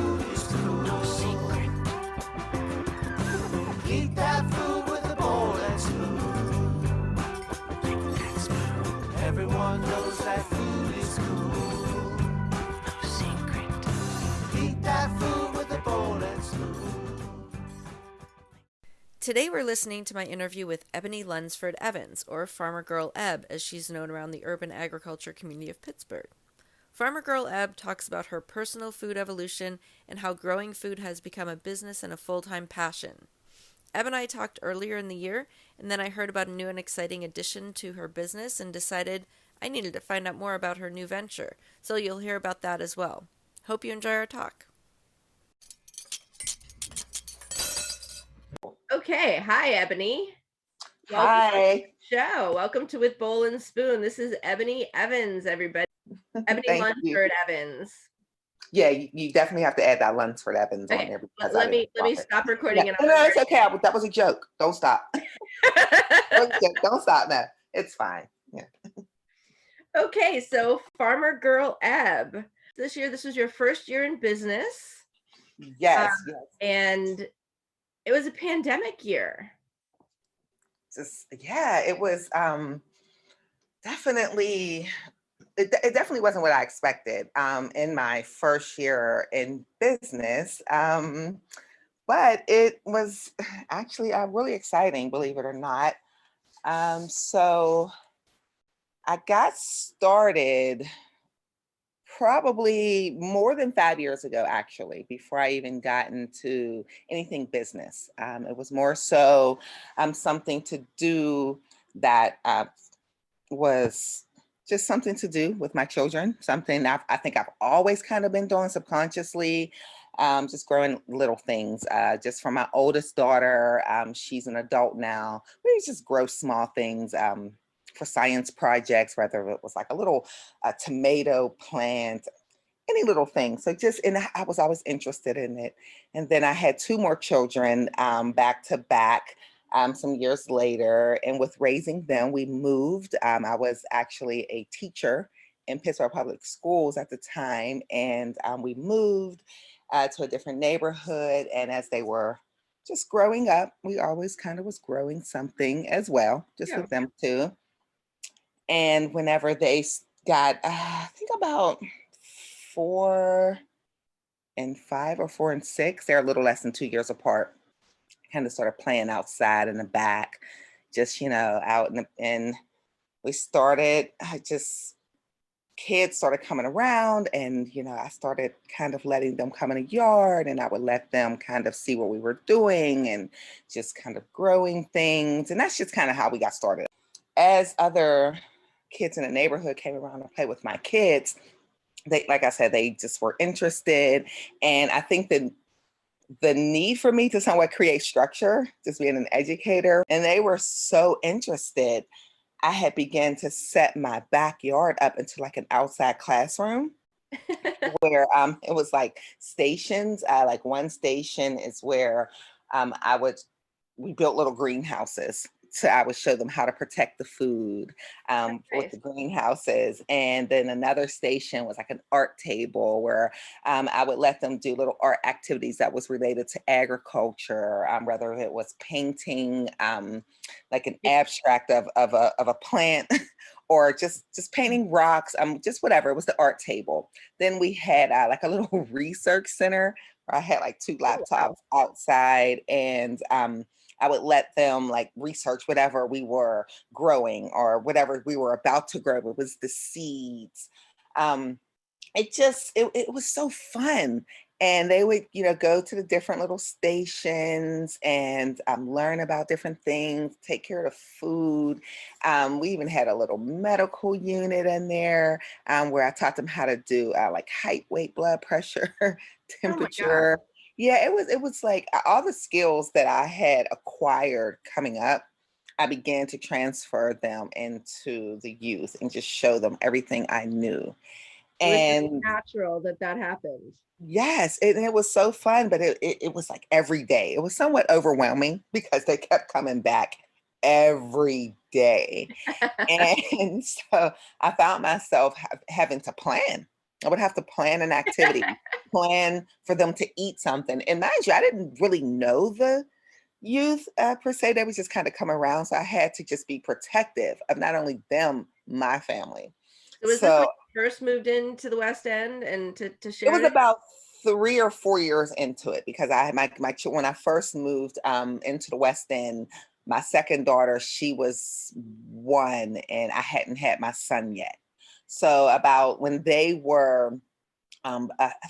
food is cool. No secret. Eat that food with a bowl and spoon. That spoon. Everyone knows that food is cool. No secret. Eat that food with a bowl and spoon. Today we're listening to my interview with Ebony Lunsford-Evans, or Farmer Girl Eb, as she's known around the urban agriculture community of Pittsburgh. Farmer Girl Eb talks about her personal food evolution and how growing food has become a business and a full-time passion. Eb and I talked earlier in the year, and then I heard about a new and exciting addition to her business and decided I needed to find out more about her new venture, so you'll hear about that as well. Hope you enjoy our talk. Okay, hi Ebony. Hi. Welcome to the show. Welcome to With Bowl and Spoon. This is Ebony Evans, everybody. Ebony Lunsford-Evans. Yeah, you definitely have to add that Lunsford-Evans on Okay, there. Because let me stop recording. Yeah. No, it's okay. That was a joke. Don't stop. Don't stop now. It's fine. Yeah. Okay, so Farmer Girl Eb. This was your first year in business. Yes. And it was a pandemic year. It was definitely. It definitely wasn't what I expected in my first year in business, but it was actually really exciting, believe it or not. So I got started probably more than 5 years ago, actually, before I even got into anything business. It was more so something to do that was just something to do with my children, something I think I've always kind of been doing subconsciously, just growing little things. Just for my oldest daughter, she's an adult now. We just grow small things for science projects, whether it was like a little tomato plant, any little thing. So and I was always interested in it. And then I had two more children back to back. Some years later, and with raising them, we moved. I was actually a teacher in Pittsburgh Public Schools at the time, and we moved to a different neighborhood. And as they were just growing up, we always kind of was growing something as well, just with them too. And whenever they got, I think about 4 and 5 or 4 and 6, they're a little less than 2 years apart. Kind of started playing outside in the back, just, out and we started, kids started coming around and, I started kind of letting them come in the yard and I would let them kind of see what we were doing and just kind of growing things. And that's just kind of how we got started. As other kids in the neighborhood came around to play with my kids, they, like I said, they just were interested. And I think that the need for me to somewhat create structure, just being an educator, and they were so interested. I had begun to set my backyard up into like an outside classroom where it was like stations. Like one station is where we built little greenhouses. So I would show them how to protect the food with the greenhouses. And then another station was like an art table where I would let them do little art activities that was related to agriculture, whether it was painting like an abstract of a plant or just painting rocks, just whatever. It was the art table. Then we had like a little research center where I had like 2 laptops outside, and I would let them like research whatever we were growing or whatever we were about to grow. It was the seeds. It was so fun. And they would, go to the different little stations and learn about different things, take care of food. We even had a little medical unit in there where I taught them how to do like height, weight, blood pressure, temperature. Yeah, it was like all the skills that I had acquired coming up, I began to transfer them into the youth and just show them everything I knew. And it was natural that happened. Yes, it was so fun, but it was like every day. It was somewhat overwhelming because they kept coming back every day. And so I found myself having to plan. I would have to plan an activity, plan for them to eat something. And mind you, I didn't really know the youth per se. They was just kind of come around. So I had to just be protective of not only them, my family. So was this when So you first moved into the West End and to it was Sheridan? about 3 or 4 years into it because I had when I first moved into the West End, my second daughter, she was 1 and I hadn't had my son yet. So about when they were I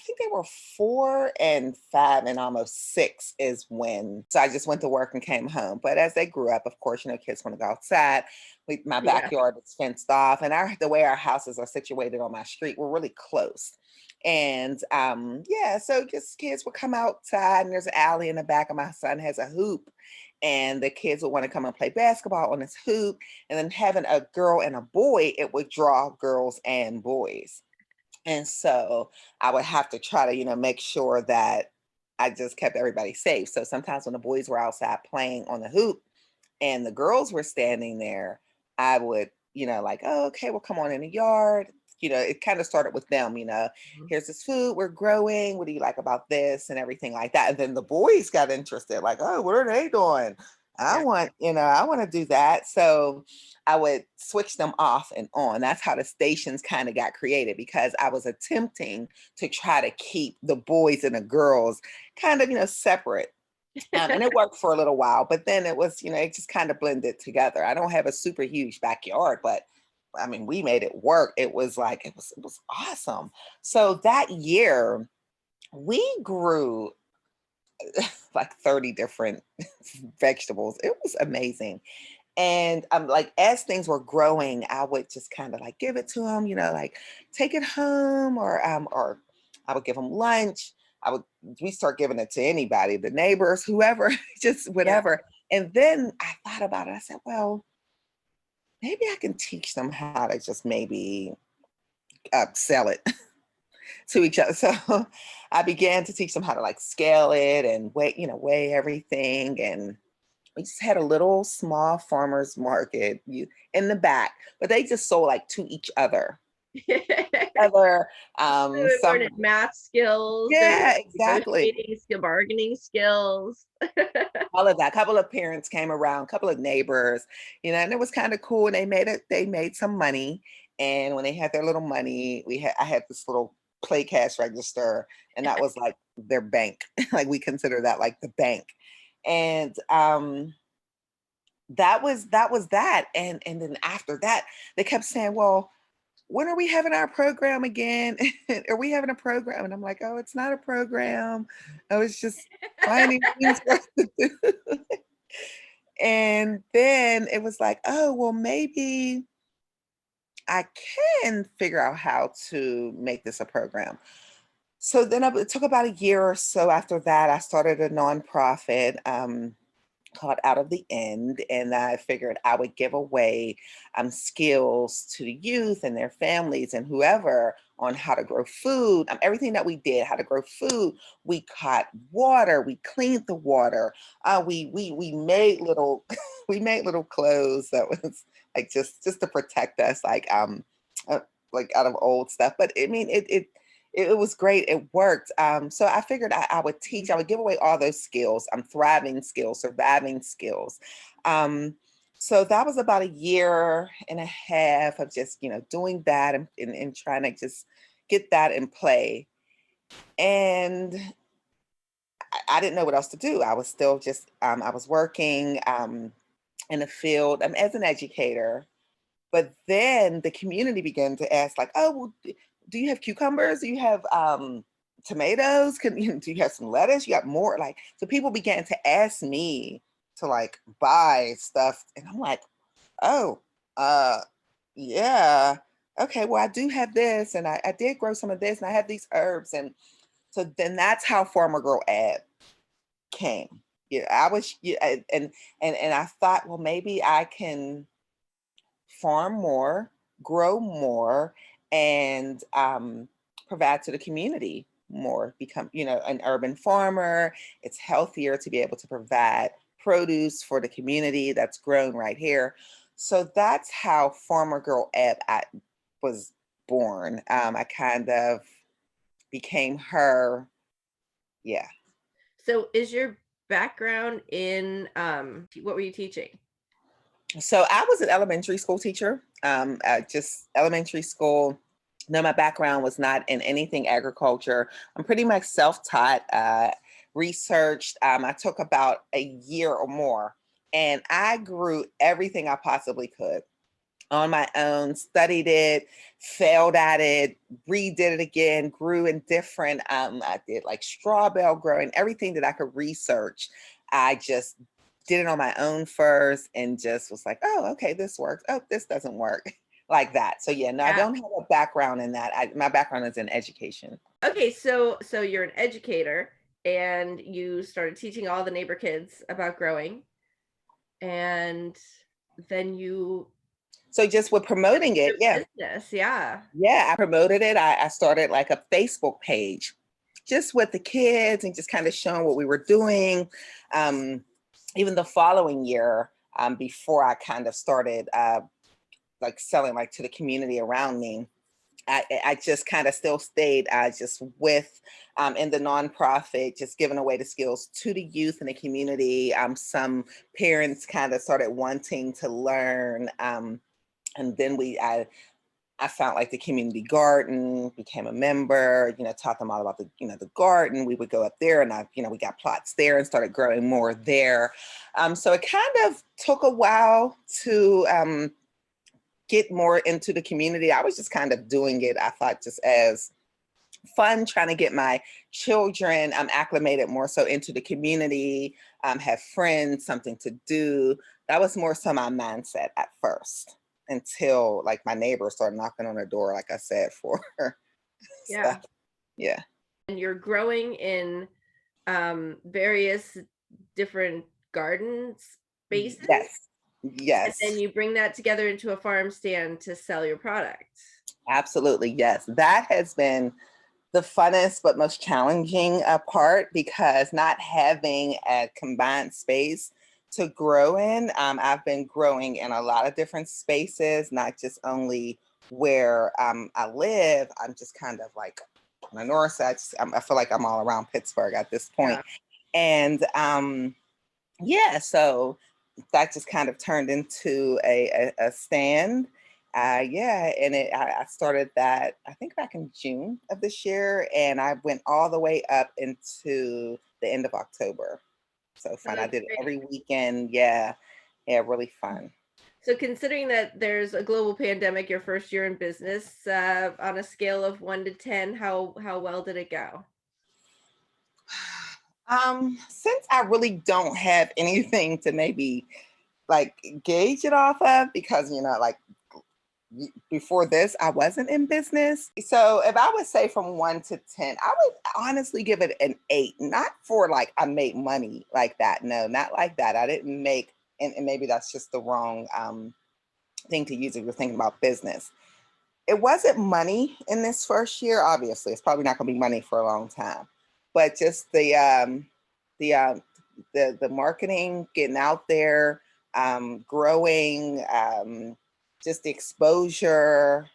think they were 4 and 5 and almost 6 is when. So I just went to work and came home. But as they grew up, of course, kids want to go outside. My Yeah. backyard is fenced off, and the way our houses are situated on my street, we're really close. And yeah, so just kids would come outside, and there's an alley in the back, and my son has a hoop. And the kids would want to come and play basketball on this hoop. And then having a girl and a boy, it would draw girls and boys. And so I would have to try to, make sure that I just kept everybody safe. So sometimes when the boys were outside playing on the hoop and the girls were standing there, I would, like, oh, okay, well, come on in the yard. It kind of started with them, Mhm. here's this food, we're growing. What do you like about this and everything like that? And then the boys got interested, like, oh, what are they doing? Yeah. I want to do that. So I would switch them off and on. That's how the stations kind of got created because I was attempting to try to keep the boys and the girls kind of, separate. And it worked for a little while, but then it was, it just kind of blended together. I don't have a super huge backyard, but I mean, we made it work. It was like, it was awesome. So that year we grew like 30 different vegetables. It was amazing. And like as things were growing, I would just kind of like give it to them, like take it home, or I would give them lunch. I would We start giving it to anybody, the neighbors, whoever, just Yeah. whatever. And then I thought about it. I said, well, maybe I can teach them how to just maybe sell it to each other. So I began to teach them how to like scale it and weigh everything. And we just had a little small farmers market in the back, but they just sold like to each other. Other They're some learning math skills, they're Yeah, learning exactly. negotiating skill, bargaining skills. All of that. A couple of parents came around, a couple of neighbors, and it was kind of cool. And they made some money. And when they had their little money, I had this little play cash register, and that was like their bank. Like we consider that like the bank. And that was that. And then after that, they kept saying, well, when are we having our program again? Are we having a program? And I'm like, oh, it's not a program. I was just finding things for us to do. And then it was like, oh, well, maybe I can figure out how to make this a program. So then it took about a year or so after that, I started a nonprofit. Called Out of the End, and I figured I would give away skills to the youth and their families and whoever on how to grow food. Everything that we did, how to grow food. We caught water. We cleaned the water. We made little we made little clothes that was like just to protect us, uh, like out of old stuff. But I mean, it was great. It worked. So I figured I would teach, I would give away all those skills, thriving skills, surviving skills. Um, so that was about a year and a half of just, doing that and trying to just get that in play. And I didn't know what else to do. I was still just, I was working in the field as an educator. But then the community began to ask, like, oh, well, do you have cucumbers? Do you have tomatoes? Do you have some lettuce? You got more? Like, so people began to ask me to like buy stuff. And I'm like, oh, uh, yeah. Okay, well, I do have this, and I did grow some of this, and I have these herbs. And so then that's how Farmer Girl Ad came. Yeah, I was, yeah, and I thought, well, maybe I can farm more, grow more, and provide to the community more, become, an urban farmer. It's healthier to be able to provide produce for the community that's grown right here. So that's how Farmer Girl Ebb was born. I kind of became her. Yeah. So is your background in what were you teaching? So I was an elementary school teacher, just elementary school. No, my background was not in anything agriculture. I'm pretty much self-taught, researched. I took about a year or more, and I grew everything I possibly could on my own, studied it, failed at it, redid it again, grew in different, I did like straw bale growing, everything that I could research. I just did it on my own first and just was like, oh, okay, this works. Oh, this doesn't work. Like that. So yeah, no, I Yeah. don't have a background in that. My background is in education. Okay, so you're an educator and you started teaching all the neighbor kids about growing, and then you So just with promoting it, your yeah. business, yeah. Yeah, I promoted it. I started like a Facebook page just with the kids and just kind of showing what we were doing. Even the following year, before I kind of started like selling like to the community around me, I just kind of still stayed just with in the nonprofit, just giving away the skills to the youth in the community. Some parents kind of started wanting to learn. And then I found like the community garden, became a member, taught them all about the garden. We would go up there and we got plots there and started growing more there. So it kind of took a while to get more into the community. I was just kind of doing it, I thought, just as fun, trying to get my children acclimated more so into the community, have friends, something to do. That was more so my mindset at first, until like my neighbors started knocking on the door, like I said, for Yeah. stuff. Yeah. And you're growing in various different garden spaces, Yes. and then Yes. you bring that together into a farm stand to sell your product. Absolutely. Yes. That has been the funnest but most challenging part, because not having a combined space to grow in, I've been growing in a lot of different spaces, not just only where I live. I'm just kind of like on the north side. I feel like I'm all around Pittsburgh at this point. Yeah. And yeah, so that just kind of turned into a stand. Yeah, and I started that, I think, back in June of this year, and I went all the way up into the end of October. So Oh, fun. I that's did it great. every weekend. Yeah, yeah, really fun. So considering that there's a global pandemic, your first year in business, on a scale of 1 to 10, how well did it go? Since I really don't have anything to maybe like gauge it off of, because like before this, I wasn't in business. So if I would say from 1 to 10, I would honestly give it an 8. Not for like I made money like that. No, not like that. I didn't make, and maybe that's just the wrong thing to use if you're thinking about business. It wasn't money in this first year. Obviously, it's probably not going to be money for a long time. But just the the marketing, getting out there, growing. Just the exposure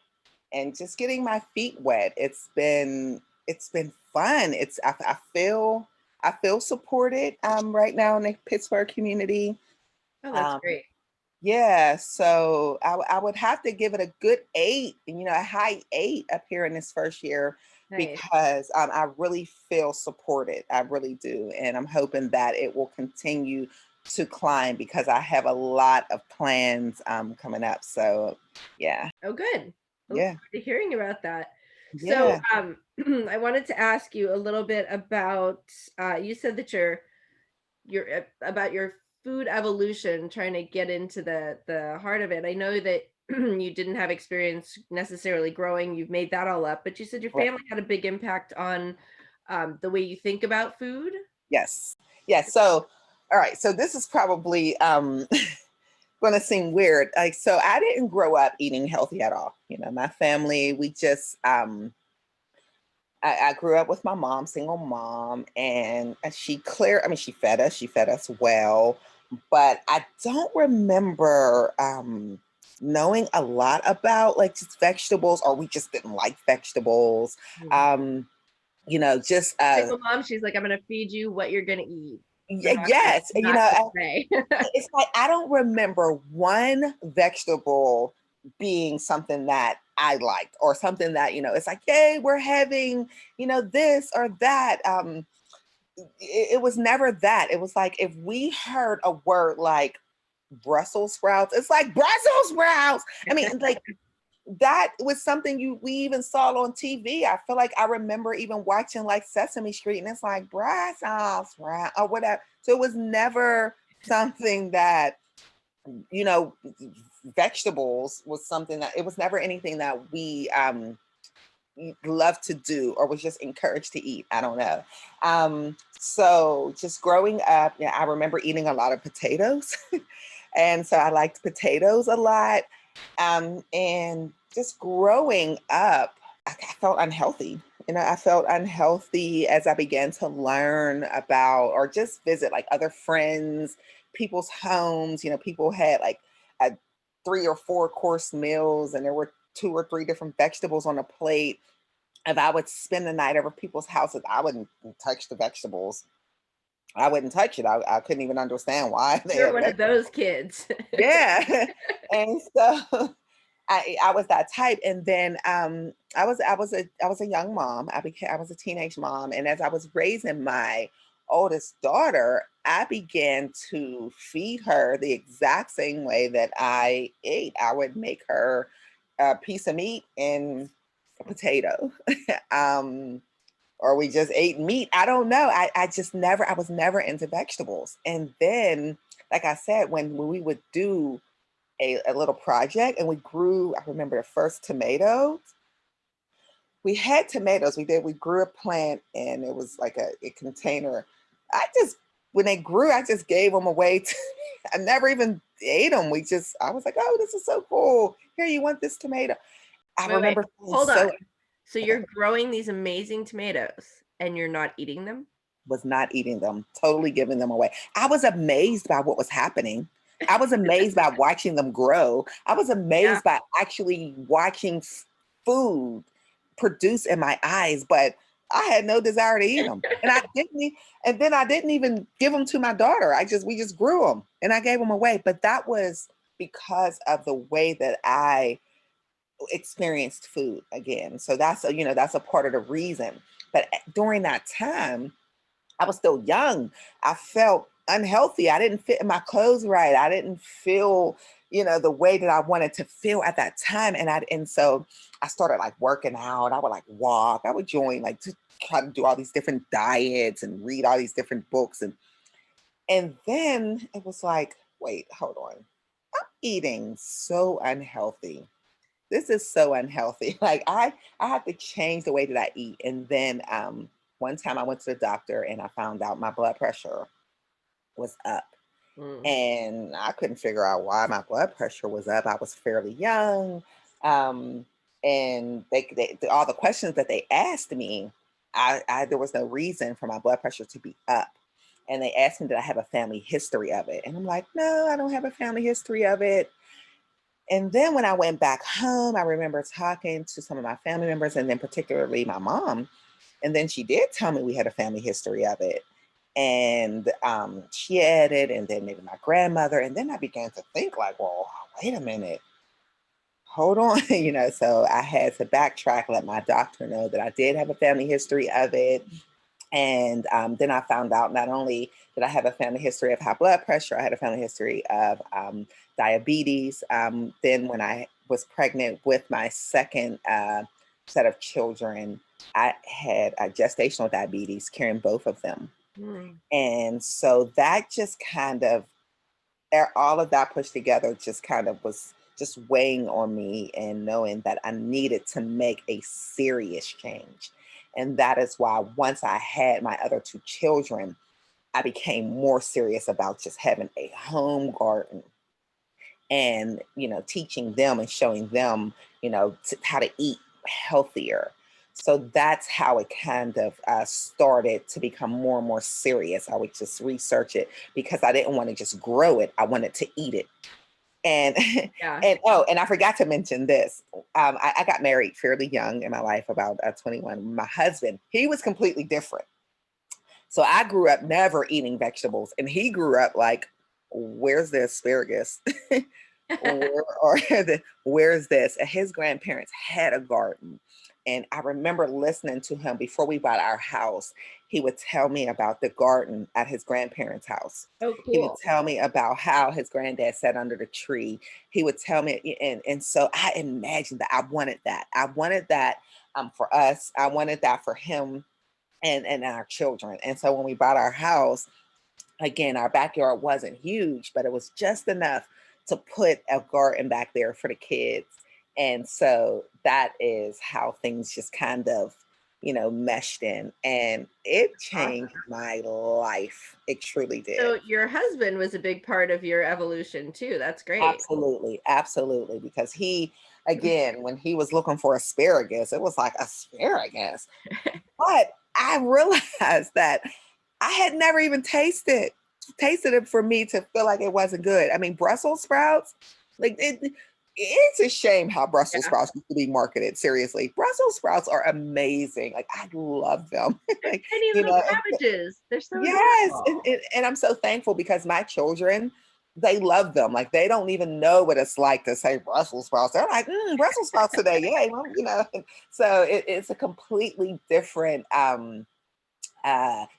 and just getting my feet wet. It's been fun. I feel supported right now in the Pittsburgh community. Oh, that's Um, great. yeah, so I would have to give it a good 8, a high 8 up here in this first year, Nice. because I really feel supported. I really do, and I'm hoping that it will continue to climb, because I have a lot of plans coming up. So yeah, Oh, good. I look yeah, forward to hearing about that. So, yeah. I wanted to ask you a little bit about, you said that about your food evolution, trying to get into the heart of it. I know that you didn't have experience necessarily growing, you've made that all up, but you said your Right. family had a big impact on the way you think about food. Yes, yes. So, all right. So this is probably going to seem weird. Like, so I didn't grow up eating healthy at all. My family, we just I grew up with my mom, single mom, and she fed us well, but I don't remember knowing a lot about like just vegetables, or we just didn't like vegetables. Just Single mom, she's like, I'm gonna feed you what you're gonna eat. yes, Say. it's like I don't remember one vegetable being something that I liked, or something that, it's like, yay, we're having, this or that. It was never that. It was like, if we heard a word like Brussels sprouts, it's like Brussels sprouts. I mean, like, that was something we even saw on TV. I feel like I remember even watching like Sesame Street, and it's like Brussels sprouts or whatever. So it was never something that, vegetables was something that, it was never anything that we loved to do or was just encouraged to eat. I don't know. So just growing up, I remember eating a lot of potatoes. And so I liked potatoes a lot. And just growing up, I felt unhealthy. I felt unhealthy as I began to learn about, or just visit like other friends, people's homes. People had like a 3 or 4 course meals, and there were 2 or 3 different vegetables on a plate. If I would spend the night over people's houses, I wouldn't touch the vegetables. I wouldn't touch it. I couldn't even understand why they You're had one of those kids. yeah. And so I was that type. And then I was a young mom. I was a teenage mom. And as I was raising my oldest daughter, I began to feed her the exact same way that I ate. I would make her a piece of meat and a potato. Or we just ate meat. I don't know. I was never into vegetables. And then, like I said, when we would do a little project and we grew, I remember the first tomatoes. We had tomatoes. We grew a plant, and it was like a container. When they grew, I just gave them away. I never even ate them. I was like, oh, this is so cool. Here, you want this tomato? I remember. Hold on. So you're growing these amazing tomatoes and you're not eating them? Was not eating them, totally giving them away. I was amazed by what was happening. I was amazed by watching them grow. I was amazed by actually watching food produce in my eyes, but I had no desire to eat them. And then I didn't even give them to my daughter. We just grew them and I gave them away. But that was because of the way that I experienced food again. So that's a part of the reason. But during that time, I was still young. I felt unhealthy. I didn't fit in my clothes right. I didn't feel, the way that I wanted to feel at that time. And so I started like working out. I would like walk. I would join like to try to do all these different diets and read all these different books. And then it was like, wait, hold on. I'm eating so unhealthy. This is so unhealthy. Like I have to change the way that I eat. And then one time I went to the doctor and I found out my blood pressure was up. And I couldn't figure out why my blood pressure was up. I was fairly young. And all the questions that they asked me, there was no reason for my blood pressure to be up. And they asked me, did I have a family history of it? And I'm like, no, I don't have a family history of it. And then when I went back home, I remember talking to some of my family members, and then particularly my mom. And then she did tell me we had a family history of it. And she added, and then maybe my grandmother. And then I began to think like, well, wait a minute, hold on. So I had to backtrack, let my doctor know that I did have a family history of it. And then I found out not only did I have a family history of high blood pressure, I had a family history of diabetes. Then when I was pregnant with my second set of children, I had gestational diabetes, carrying both of them. And so that just kind of, all of that pushed together just kind of was just weighing on me, and knowing that I needed to make a serious change. And that is why once I had my other 2 children, I became more serious about just having a home garden and, teaching them and showing them, how to eat healthier. So that's how it kind of started to become more and more serious. I would just research it because I didn't want to just grow it. I wanted to eat it And Yeah. and I forgot to mention this. I got married fairly young in my life, about 21. My husband, he was completely different. So I grew up never eating vegetables, and he grew up like, where's the asparagus? Where's this? And his grandparents had a garden. And I remember listening to him before we bought our house. He would tell me about the garden at his grandparents' house. Oh, He would cool. tell me about how his granddad sat under the tree. He would tell me, and so I imagined that I wanted that. I wanted that for us. I wanted that for him and our children. And so when we bought our house, again, our backyard wasn't huge, but it was just enough to put a garden back there for the kids. And so that is how things just kind of, meshed in. And it changed Awesome. my life. It truly did. So your husband was a big part of your evolution too. That's great. Absolutely. Absolutely. Because he, again, when he was looking for asparagus, it was like asparagus. But I realized that I had never even tasted it for me to feel like it wasn't good. I mean, Brussels sprouts, like it's a shame how Brussels Yeah. sprouts used to be marketed. Seriously, Brussels sprouts are amazing. Like I love them. Like, Tiny little cabbages. They're so yes, adorable. and I'm so thankful because my children, they love them. Like they don't even know what it's like to say Brussels sprouts. They're like, Brussels sprouts today, yeah, well. So it's a completely different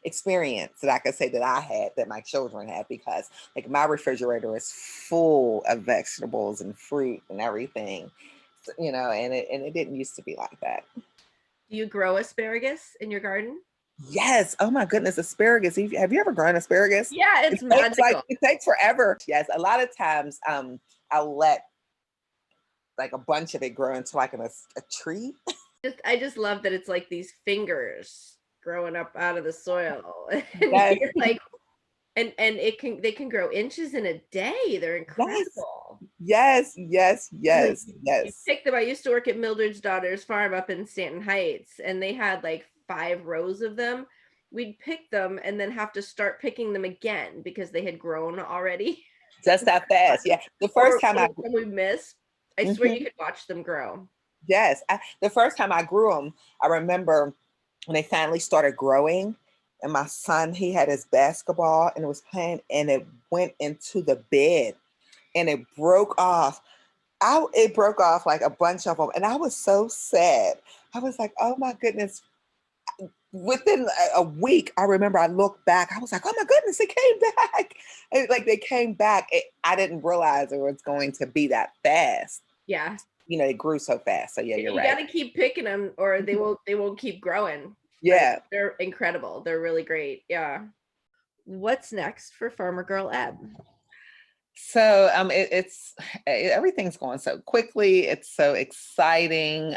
experience that I could say that I had, that my children had, because like my refrigerator is full of vegetables and fruit and everything, and it didn't used to be like that. Do you grow asparagus in your garden? Yes. Oh my goodness, asparagus. Have you ever grown asparagus? Yeah, it's Like magical. it takes forever. Yes, a lot of times I'll let like a bunch of it grow into like a tree. I just love that it's like these fingers growing up out of the soil. And Yes, you're like, and they can grow inches in a day. They're yes, incredible. yes, yes, Like yes, you yes. pick them. I used to work at Mildred's daughter's farm up in Stanton Heights, and they had like 5 rows of them. We'd pick them and then have to start picking them again because they had grown already. Just that fast. Yeah. The first Or time I some we missed. I swear you mhm, could watch them grow. yes, the first time I grew them, I remember when they finally started growing, and my son, he had his basketball and it was playing, and it went into the bed and it broke off. It broke off like a bunch of them, and I was so sad. I was like, oh my goodness. Within a week, I remember I looked back. I was like, oh my goodness, it came back. And like they came back. I didn't realize it was going to be that fast. Yeah. It grew so fast. So yeah, you're You right. got to keep picking them or they won't keep growing. But Yeah. they're incredible. They're really great. Yeah. What's next for Farmer Girl Eb? So everything's going so quickly. It's so exciting.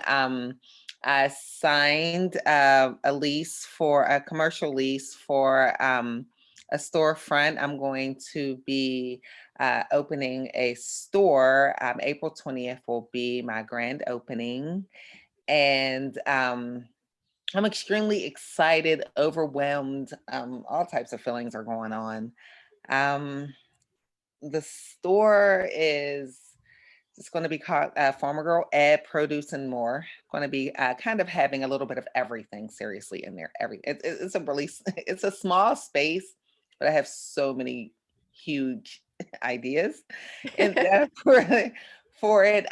I signed a commercial lease for a storefront. I'm going to be opening a store. April 20th will be my grand opening, and I'm extremely excited, overwhelmed. All types of feelings are going on. Um, the store is it's going to be called Farmer Girl Ed Produce and More. Going to be kind of having a little bit of everything seriously in there. It's a really it's a small space, but I have so many huge ideas and for it.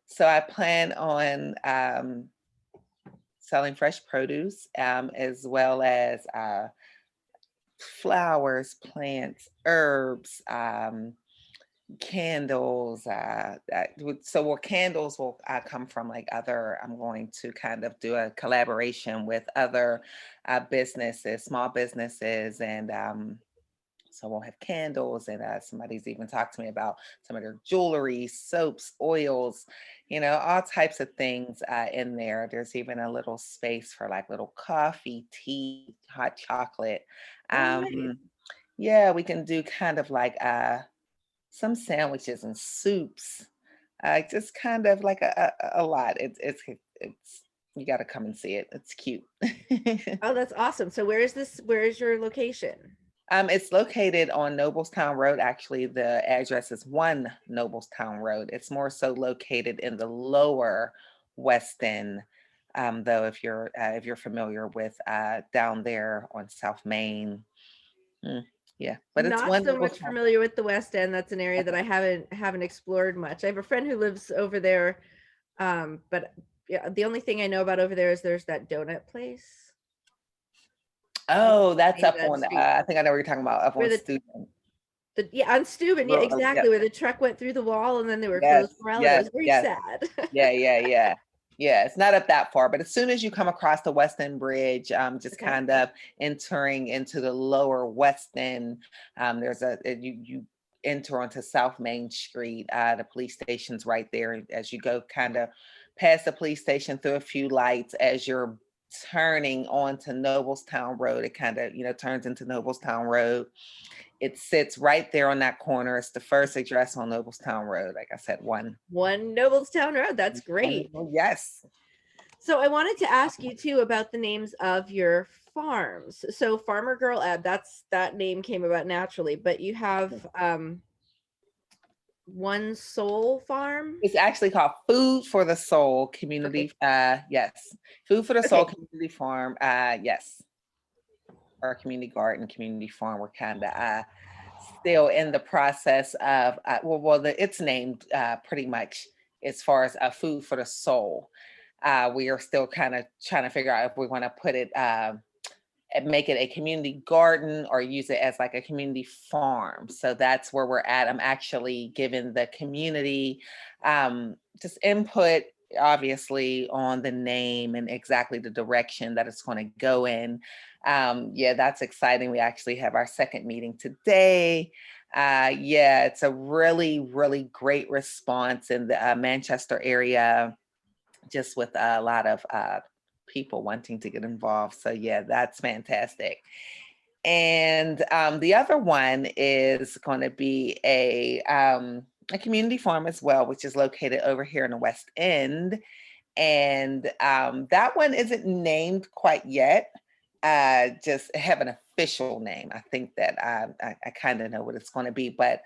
So I plan on selling fresh produce as well as flowers, plants, herbs, candles. Candles will come from like other. I'm going to kind of do a collaboration with other businesses, small businesses, and so we'll have candles, and somebody's even talked to me about some of their jewelry, soaps, oils, all types of things in there. There's even a little space for like little coffee, tea, hot chocolate. Oh, nice. Um, yeah, we can do kind of like some sandwiches and soups. Just kind of like a lot. It's you got to come and see it. It's cute. Oh, that's awesome. So where is this? Where is your location? It's located on Noblestown Road. Actually, the address is 1 Noblestown Road. It's more so located in the lower West End. Though, if you're familiar with down there on South Main, yeah, but it's Not one so much Noblestown. familiar with the West End. That's an area that I Okay. haven't explored much. I have a friend who lives over there, but yeah, the only thing I know about over there is there's that donut place. What's Oh, the that's name of up that on. street? I think I know what you're talking about. Up Where on the Student yeah, on Steuben, yeah, Road. exactly, Yep. where the truck went through the wall and then they were Yes. closed for a while. It Yes. was very Yes. sad. Yeah, yeah, yeah. Yeah, it's not up that far, but as soon as you come across the West End Bridge, just Okay. kind of entering into the lower West End, there's you enter onto South Main Street. The police station's right there. As you go kind of past the police station through a few lights, as you're turning onto Noblestown Road, it kind of, turns into Noblestown Road. It sits right there on that corner. It's the first address on Noblestown Road. Like I said, one. 1 Noblestown Road. That's great. Yes. So I wanted to ask you too about the names of your farms. So Farmer Girl Ebb, that name came about naturally, but you have One Soul Farm. It's actually called Food for the Soul Okay. Community. Yes. Food for the Soul Okay. Community Farm. Yes. Our community garden, community farm. We're kind of still in the process of, it's named pretty much as far as Food for the Soul. We are still kind of trying to figure out if we want to put it, and make it a community garden or use it as like a community farm. So that's where we're at. I'm actually giving the community just input, obviously, on the name and exactly the direction that it's going to go in. Yeah, that's exciting. We actually have our second meeting today. Yeah, it's a really, really great response in the Manchester area, just with a lot of people wanting to get involved. So yeah, that's fantastic. And the other one is going to be a community farm as well, which is located over here in the West End. And that one isn't named quite yet. Just have an official name. I think that I kind of know what it's going to be, but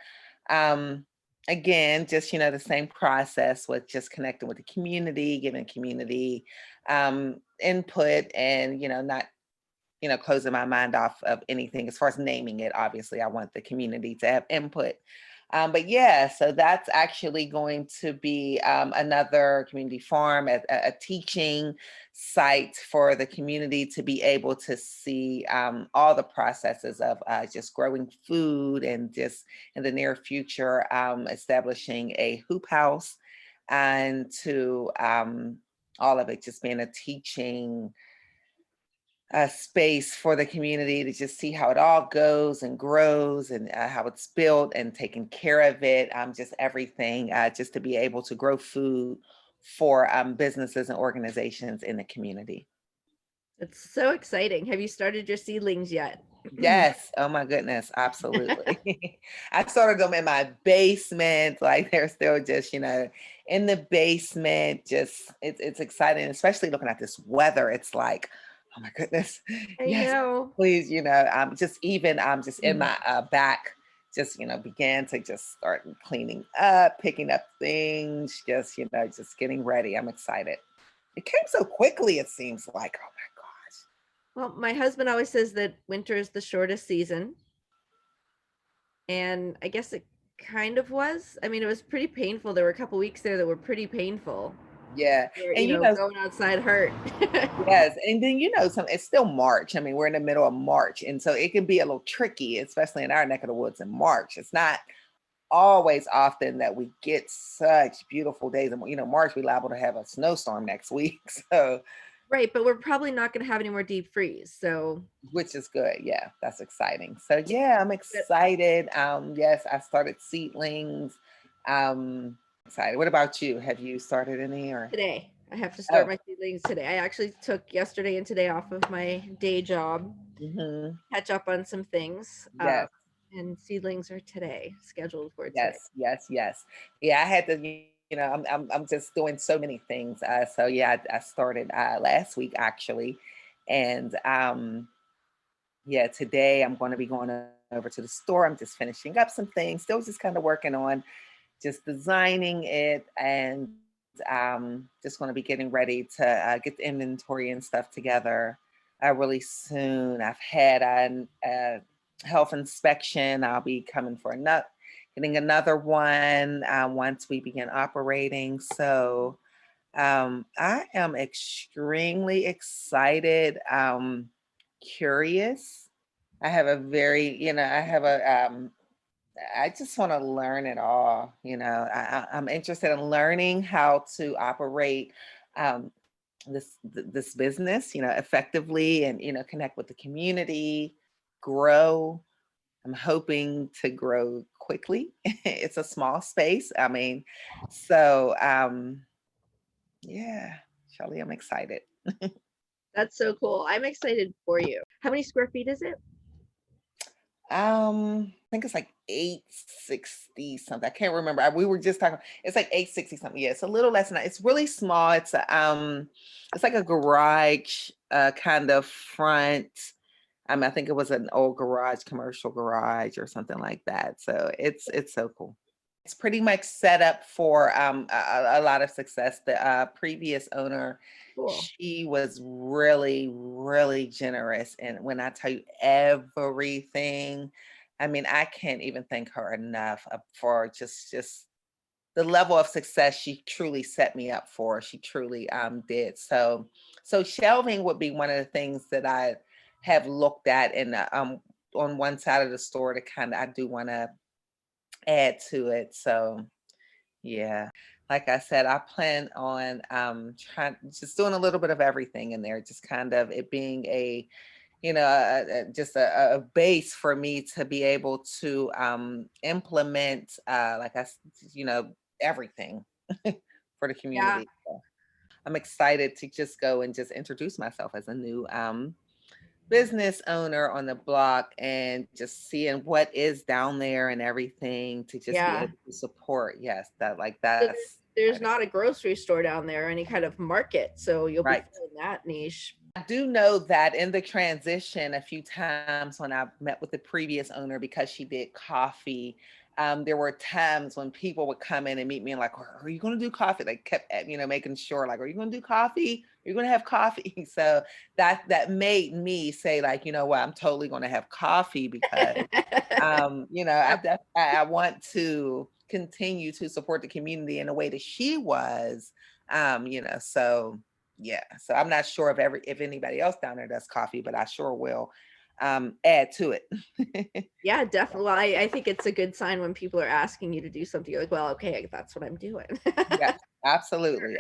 um, again, just the same process with just connecting with the community, giving community input, and not closing my mind off of anything as far as naming it. Obviously, I want the community to have input. But yeah, so that's actually going to be another community farm, a teaching site for the community to be able to see all the processes of just growing food, and just in the near future establishing a hoop house, and to all of it just being a teaching space for the community to just see how it all goes and grows, and how it's built and taking care of it. Just everything, just to be able to grow food for businesses and organizations in the community. It's so exciting. Have you started your seedlings yet? Yes. Oh my goodness. Absolutely. I started them in my basement. Like they're still just, in the basement. Just it's exciting, especially looking at this weather. It's like, oh my goodness. I Yes, know. please, I'm just even I'm just in my back, just began to just start cleaning up, picking up things, just getting ready. I'm excited. It came so quickly, it seems like. Oh my gosh. Well, my husband always says that winter is the shortest season, and I guess it kind of was. I mean, it was pretty painful. There were a couple weeks there that were pretty painful, Yeah. where And going outside hurt. yes, and then it's still March. I mean, we're in the middle of March, and so it can be a little tricky, especially in our neck of the woods in March. It's not always often that we get such beautiful days. And March, we're liable to have a snowstorm next week, so Right, but we're probably not going to have any more deep freeze. So, which is good. Yeah, that's exciting. So yeah, I'm but excited. Yes, I started seedlings. Excited. What about you? Have you started any or? today I have to start Oh, my seedlings today. I actually took yesterday and today off of my day job, catch up on some things. yes. And seedlings are today, scheduled for today. Yes, yes, yes. Yeah, I had to, I'm just doing so many things. So yeah, I started last week actually. And yeah, today I'm going to be going over to the store. I'm just finishing up some things, still just kind of working on just designing it, and just going to be getting ready to get the inventory and stuff together really soon. I've had a health inspection. I'll be coming for getting another one once we begin operating. So I am extremely excited, curious. I have a very, I just want to learn it all. I'm interested in learning how to operate this business, effectively, and connect with the community, grow. I'm hoping to grow quickly. It's a small space. I mean, so yeah, Shelly, I'm excited. That's so cool. I'm excited for you. How many square feet is it? I think it's like 860 something. I can't remember. We were just talking. It's like 860 something. Yeah, it's a little less than that. It's really small. It's like a garage kind of front. I think it was an old garage, commercial garage or something like that. So it's so cool. It's pretty much set up for a lot of success. The previous owner, Cool. she was really, really generous. And when I tell you everything, I mean, I can't even thank her enough for just the level of success she truly set me up for. She truly did. So shelving would be one of the things that I have looked at, and on one side of the store to I do want to add to it. So yeah, like I said, I plan on just doing a little bit of everything in there, just kind of it being just a base for me to be able to implement everything for the community. So I'm excited to just go and just introduce myself as a new business owner on the block, and just seeing what is down there and everything to just be able to support. Yes, there's not a grocery store down there, any kind of market, so you'll be filling that niche. I do know that in the transition, a few times when I met with the previous owner, because she did coffee, there were times when people would come in and meet me and like, are you going to do coffee? They kept, making sure, like, are you going to do coffee? Are you going to have coffee? So that made me say, like, you know what, I'm totally going to have coffee, because, I want to continue to support the community in a way that she was, so yeah. So I'm not sure if anybody else down there does coffee, but I sure will add to it. Yeah, definitely. Well, I think it's a good sign when people are asking you to do something. You're like, well, okay, that's what I'm doing. Yeah, absolutely.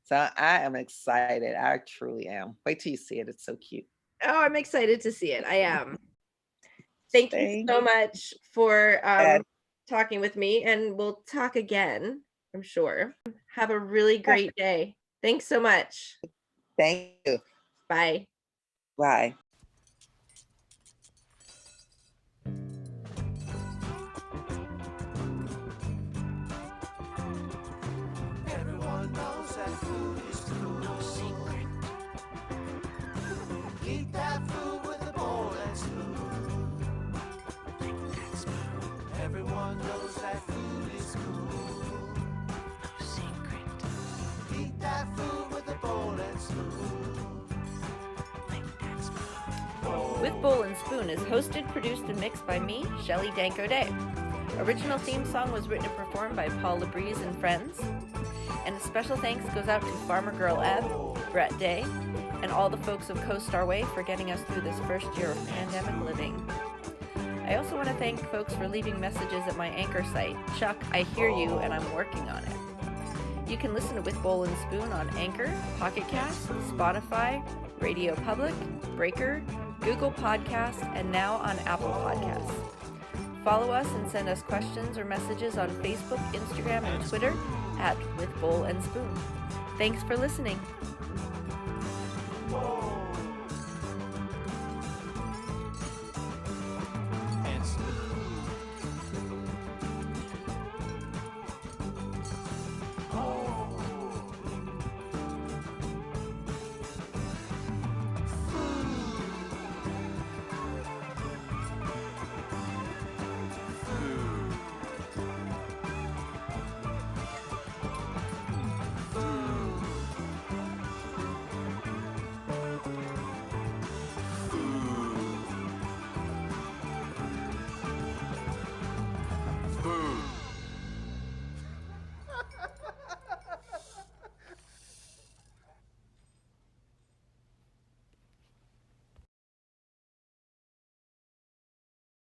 So I am excited. I truly am. Wait till you see it. It's so cute. Oh, I'm excited to see it. I am. Thank you so much for talking with me, and we'll talk again, I'm sure. Have a really great day. Thanks so much. Thank you. Bye. Bye. Everyone knows that food is cool. No secret. Eat that food with a bowl and spoon. Everyone knows that food is cool. No secret. Eat that food with a bowl and spoon. With Bowl and Spoon is hosted, produced, and mixed by me, Shelly Danko Day. Original theme song was written and performed by Paul LaBreeze and friends. And a special thanks goes out to Farmer Girl Eb, Brett Day, and all the folks of CoStar Way for getting us through this first year of pandemic living. I also want to thank folks for leaving messages at my Anchor site. Chuck, I hear you and I'm working on it. You can listen to With Bowl and Spoon on Anchor, Pocket Cast, Spotify, Radio Public, Breaker, Google Podcasts, and now on Apple Podcasts. Follow us and send us questions or messages on Facebook, Instagram, and Twitter at With Bowl and Spoon. Thanks for listening.